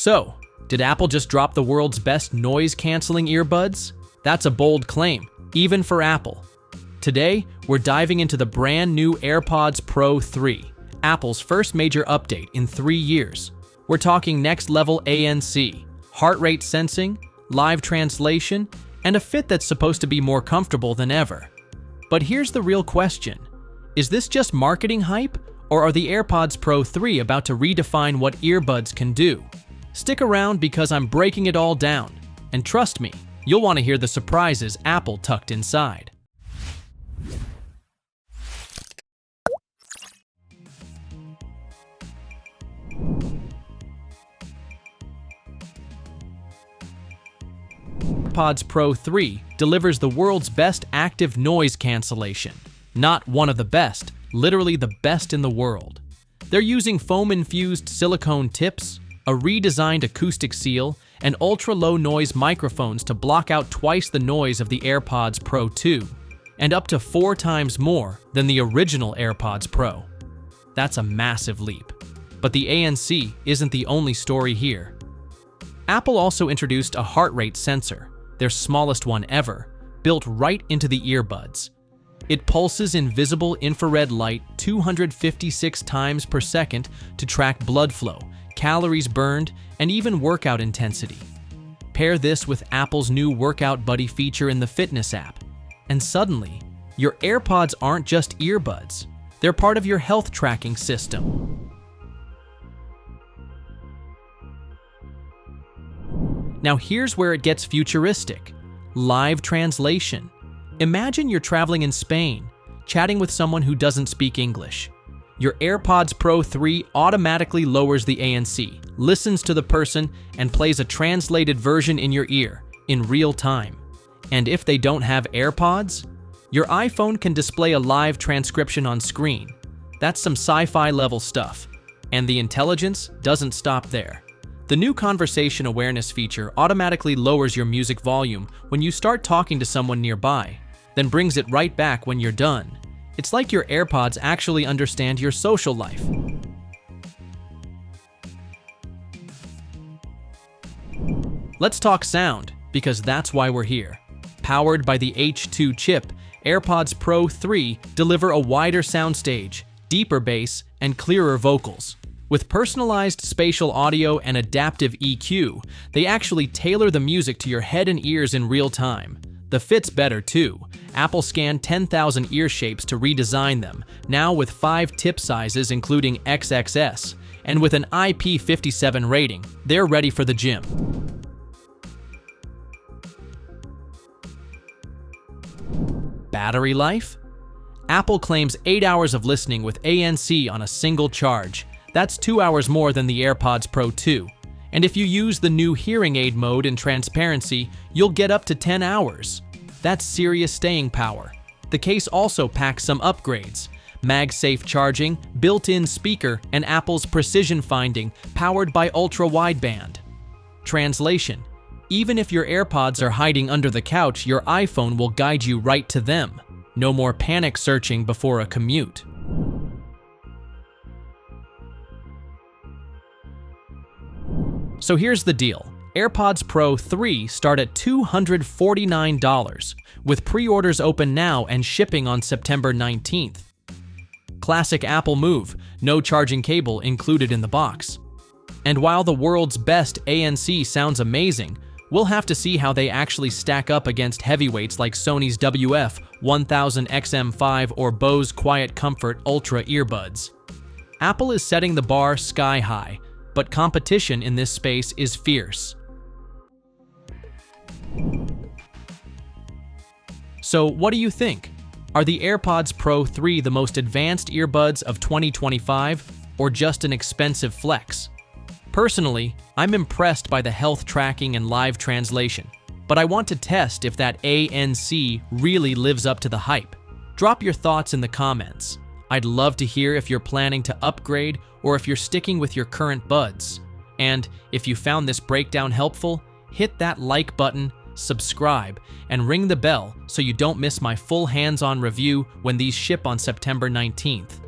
So, did Apple just drop the world's best noise-canceling earbuds? That's a bold claim, even for Apple. Today, we're diving into the brand new AirPods Pro 3, Apple's first major update in 3 years. We're talking next-level ANC, heart rate sensing, live translation, and a fit that's supposed to be more comfortable than ever. But here's the real question. Is this just marketing hype, or are the AirPods Pro 3 about to redefine what earbuds can do? Stick around because I'm breaking it all down. And trust me, you'll want to hear the surprises Apple tucked inside. AirPods Pro 3 delivers the world's best active noise cancellation. Not one of the best, literally the best in the world. They're using foam-infused silicone tips, a redesigned acoustic seal, and ultra-low noise microphones to block out twice the noise of the AirPods Pro 2, and up to 4 times more than the original AirPods Pro. That's a massive leap. But the ANC isn't the only story here. Apple also introduced a heart rate sensor, their smallest one ever, built right into the earbuds. It pulses in visible infrared light 256 times per second to track blood flow, calories burned, and even workout intensity. Pair this with Apple's new Workout Buddy feature in the Fitness app, and suddenly, your AirPods aren't just earbuds. They're part of your health tracking system. Now here's where it gets futuristic. Live translation. Imagine you're traveling in Spain, chatting with someone who doesn't speak English. Your AirPods Pro 3 automatically lowers the ANC, listens to the person, and plays a translated version in your ear, in real time. And if they don't have AirPods, your iPhone can display a live transcription on screen. That's some sci-fi level stuff. And the intelligence doesn't stop there. The new conversation awareness feature automatically lowers your music volume when you start talking to someone nearby, then brings it right back when you're done. It's like your AirPods actually understand your social life. Let's talk sound, because that's why we're here. Powered by the H2 chip, AirPods Pro 3 deliver a wider soundstage, deeper bass, and clearer vocals. With personalized spatial audio and adaptive EQ, they actually tailor the music to your head and ears in real time. The fit's better too. Apple scanned 10,000 ear shapes to redesign them, now with 5 tip sizes including XXS, and with an IP57 rating, they're ready for the gym. Battery life? Apple claims 8 hours of listening with ANC on a single charge. That's 2 hours more than the AirPods Pro 2. And if you use the new hearing aid mode in transparency, you'll get up to 10 hours. That's serious staying power. The case also packs some upgrades. MagSafe charging, built-in speaker, and Apple's precision finding, powered by ultra-wideband. Translation: even if your AirPods are hiding under the couch, your iPhone will guide you right to them. No more panic searching before a commute. So here's the deal. AirPods Pro 3 start at $249, with pre-orders open now and shipping on September 19th. Classic Apple move, no charging cable included in the box. And while the world's best ANC sounds amazing, we'll have to see how they actually stack up against heavyweights like Sony's WF-1000XM5 or Bose Quiet Comfort Ultra earbuds. Apple is setting the bar sky high, but competition in this space is fierce. So what do you think? Are the AirPods Pro 3 the most advanced earbuds of 2025, or just an expensive flex? Personally, I'm impressed by the health tracking and live translation, but I want to test if that ANC really lives up to the hype. Drop your thoughts in the comments. I'd love to hear if you're planning to upgrade or if you're sticking with your current buds. And if you found this breakdown helpful, hit that like button, subscribe, and ring the bell so you don't miss my full hands-on review when these ship on September 19th.